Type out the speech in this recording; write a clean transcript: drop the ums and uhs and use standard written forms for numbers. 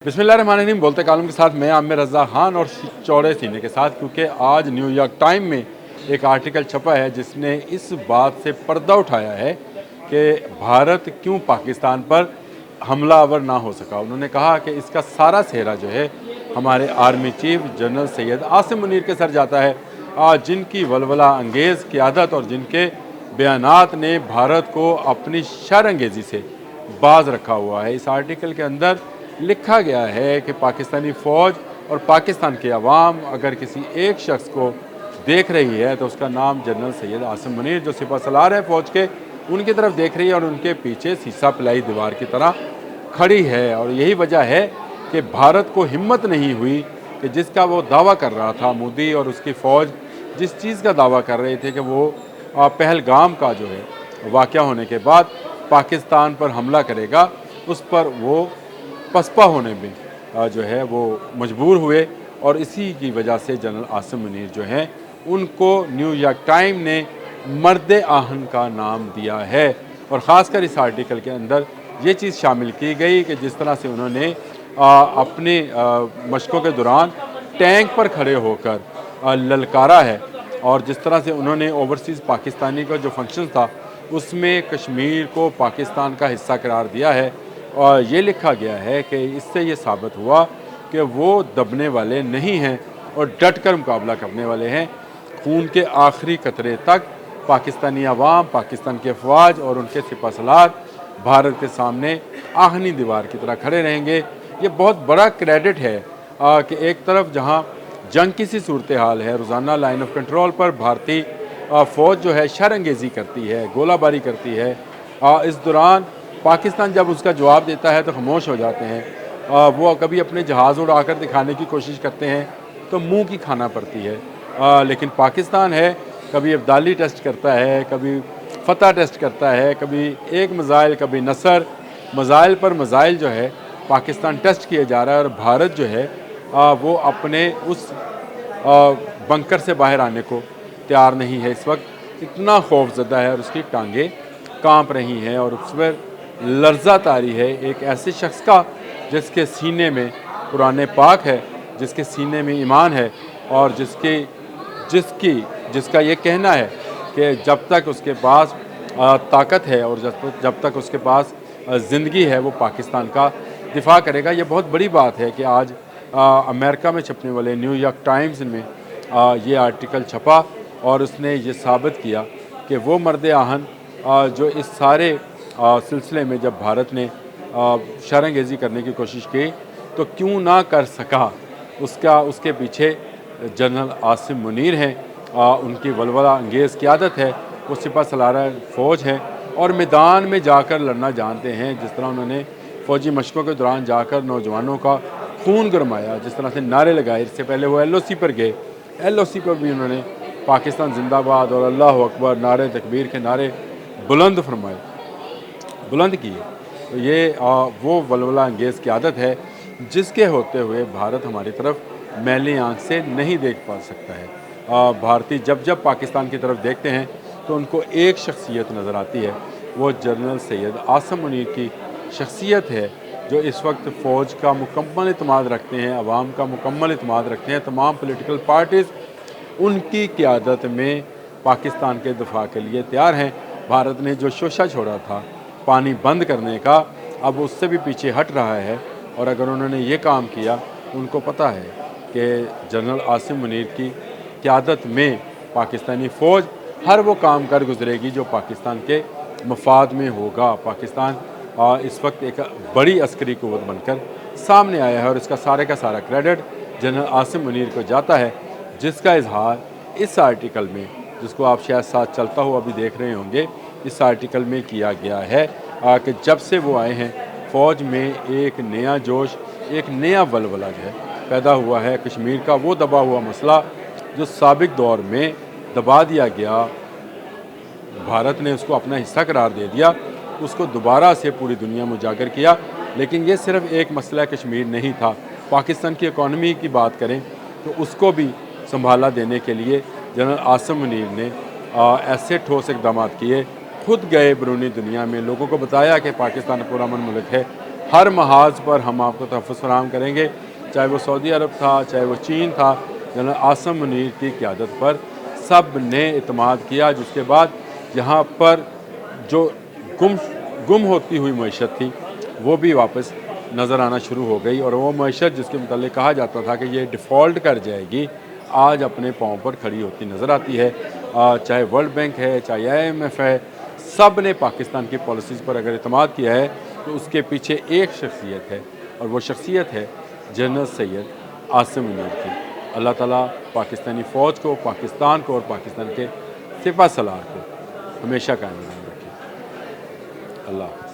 बिस्मिल्लाहिर्रहमानिर्रहीम। बोलते कालम के साथ मैं आमिर रज़ा खान और चौड़े सीने के साथ, क्योंकि आज न्यूयॉर्क टाइम में एक आर्टिकल छपा है जिसने इस बात से पर्दा उठाया है कि भारत क्यों पाकिस्तान पर हमलावर ना हो सका। उन्होंने कहा कि इसका सारा सेहरा जो है हमारे army chief general Syed Asim Munir के सर जाता है, जिनकी वलवला अंगेज़ क़ियादत और जिनके बयानात ने भारत को अपनी शरअंगेज़ी से बाज रखा हुआ है। इस आर्टिकल के अंदर लिखा गया है कि पाकिस्तानी फ़ौज और पाकिस्तान के अवाम अगर किसी एक शख्स को देख रही है तो उसका नाम जनरल सैयद आसिम मुनीर, जो सिपह सलार है फ़ौज के, उनकी तरफ देख रही है और उनके पीछे सीसा पिलाई दीवार की तरह खड़ी है। और यही वजह है कि भारत को हिम्मत नहीं हुई कि जिसका वो दावा कर रहा था, मोदी और उसकी फ़ौज जिस चीज़ का दावा कर रहे थे कि वो पहलगाम का जो है वाक़या होने के बाद पाकिस्तान पर हमला करेगा, उस पर वो पसपा होने में जो है वो मजबूर हुए। और इसी की वजह से जनरल आसिम मुनीर जो हैं उनको न्यूयॉर्क टाइम ने मर्द आहन का नाम दिया है। और ख़ासकर इस आर्टिकल के अंदर ये चीज़ शामिल की गई कि जिस तरह से उन्होंने अपने मशक़ों के दौरान टैंक पर खड़े होकर ललकारा है, और जिस तरह से उन्होंने ओवरसीज़ पाकिस्तानी का जो फंक्शन था उसमें कश्मीर को पाकिस्तान का हिस्सा करार दिया है। और ये लिखा गया है कि इससे ये साबित हुआ कि वो दबने वाले नहीं हैं और डट कर मुकाबला करने वाले हैं। खून के आखिरी कतरे तक पाकिस्तानी अवाम, पाकिस्तान के अफवाज और उनके सिपह सलार भारत के सामने आहनी दीवार की तरह खड़े रहेंगे। ये बहुत बड़ा क्रेडिट है कि एक तरफ जहाँ जंग की सी सूरत हाल है, रोज़ाना लाइन ऑफ कंट्रोल पर भारतीय फ़ौज जो है शरअंगेज़ी करती है, गोलाबारी करती है। इस दौरान पाकिस्तान जब उसका जवाब देता है तो खामोश हो जाते हैं। वो कभी अपने जहाज़ उड़ाकर दिखाने की कोशिश करते हैं तो मुंह की खाना पड़ती है। लेकिन पाकिस्तान है, कभी अब्दाली टेस्ट करता है, कभी फ़तह टेस्ट करता है, कभी एक मिसाइल कभी नसर, मिसाइल पर मिसाइल जो है पाकिस्तान टेस्ट किया जा रहा है। और भारत जो है वो अपने उस बंकर से बाहर आने को तैयार नहीं है। इस वक्त इतना खौफज़दा है और उसकी टांगें काँप रही हैं और उस पर लर्ज़ा तारी है एक ऐसे शख्स का जिसके सीने में कुरान पाक है, जिसके सीने में ईमान है और जिसका ये कहना है कि जब तक उसके पास ताकत है और जब तक उसके पास ज़िंदगी है वो पाकिस्तान का दिफा करेगा। ये बहुत बड़ी बात है कि आज अमेरिका में छपने वाले न्यूयॉर्क टाइम्स में ये आर्टिकल छपा और उसने ये साबित किया कि वो मर्द आहन जो इस सारे सिलसिले में जब भारत ने शरअंगेज़ी करने की कोशिश की तो क्यों ना कर सका, उसके पीछे जनरल आसिम मुनीर हैं। उनकी वलवला अंगेज़ क़ियादत है, वो सिपह सलार फ़ौज हैं और मैदान में जाकर लड़ना जानते हैं। जिस तरह उन्होंने फ़ौजी मशक़ों के दौरान जाकर नौजवानों का खून गरमाया, जिस तरह से नारे लगाए। इससे पहले वो LOC पर गए, LOC पर भी उन्होंने पाकिस्तान जिंदाबाद और अल्लाह अकबर, नारे तकबीर के नारे बुलंद किए। तो ये वो वलवला अंगेज़ क़ियादत है जिसके होते हुए भारत हमारी तरफ मैली आँख से नहीं देख पा सकता है। भारतीय जब पाकिस्तान की तरफ देखते हैं तो उनको एक शख्सियत नज़र आती है, वो जनरल सैयद आसिम मुनीर की शख्सियत है, जो इस वक्त फ़ौज का मुकम्मल एतमाद रखते हैं, अवाम का मुकम्मल एतमाद रखते हैं। तमाम पॉलिटिकल पार्टीज़ उनकी क़ियादत में पाकिस्तान के दफ़ा के लिए तैयार हैं। भारत ने जो शोशा छोड़ा था पानी बंद करने का, अब उससे भी पीछे हट रहा है। और अगर उन्होंने ये काम किया तो उनको पता है कि जनरल आसिम मुनीर की क़ियादत में पाकिस्तानी फ़ौज हर वो काम कर गुजरेगी जो पाकिस्तान के मफाद में होगा। पाकिस्तान इस वक्त एक बड़ी अस्करी क़ुव्वत बनकर सामने आया है और इसका सारे का सारा क्रेडिट जनरल आसिम मुनीर को जाता है, जिसका इजहार इस आर्टिकल में, जिसको आप शायद साथ चलता हुआ अभी देख रहे होंगे, इस आर्टिकल में किया गया है कि जब से वो आए हैं फ़ौज में एक नया जोश, एक नया वलवला जो है पैदा हुआ है। कश्मीर का वो दबा हुआ मसला जो साबिक दौर में दबा दिया गया, भारत ने उसको अपना हिस्सा करार दे दिया, उसको दोबारा से पूरी दुनिया में उजागर किया। लेकिन ये सिर्फ़ एक मसला कश्मीर नहीं था। पाकिस्तान की इकॉनमी की बात करें तो उसको भी संभाला देने के लिए जनरल आसिम मुनीर ने ऐसे ठोस इक़दाम किए, खुद गए बैरूनी दुनिया में, लोगों को बताया कि पाकिस्तान पुरअमन मुल्क है, ہر محاذ پر ہم آپ کو تحفظ فراہم کریں گے، چاہے وہ سعودی عرب تھا، چاہے وہ چین تھا۔ جنرل عاصم منیر کی قیادت پر سب نے اعتماد کیا، جس کے بعد یہاں پر جو گم ہوتی ہوئی معیشت تھی وہ بھی واپس نظر آنا شروع ہو گئی، اور وہ معیشت جس کے متعلق کہا جاتا تھا کہ یہ ڈیفالٹ کر جائے گی، آج اپنے پاؤں پر کھڑی ہوتی نظر آتی ہے۔ چاہے ورلڈ بینک ہے، چاہے IMF ہے، سب نے پاکستان کی پالیسیز پر اگر اعتماد کیا ہے تو اس کے پیچھے ایک شخصیت ہے، اور وہ شخصیت ہے جنرل سید عاصم منیر کی۔ اللہ تعالیٰ پاکستانی فوج کو، پاکستان کو اور پاکستان کے سپہ سالار کو ہمیشہ قائم رکھے۔ اللہ حافظ۔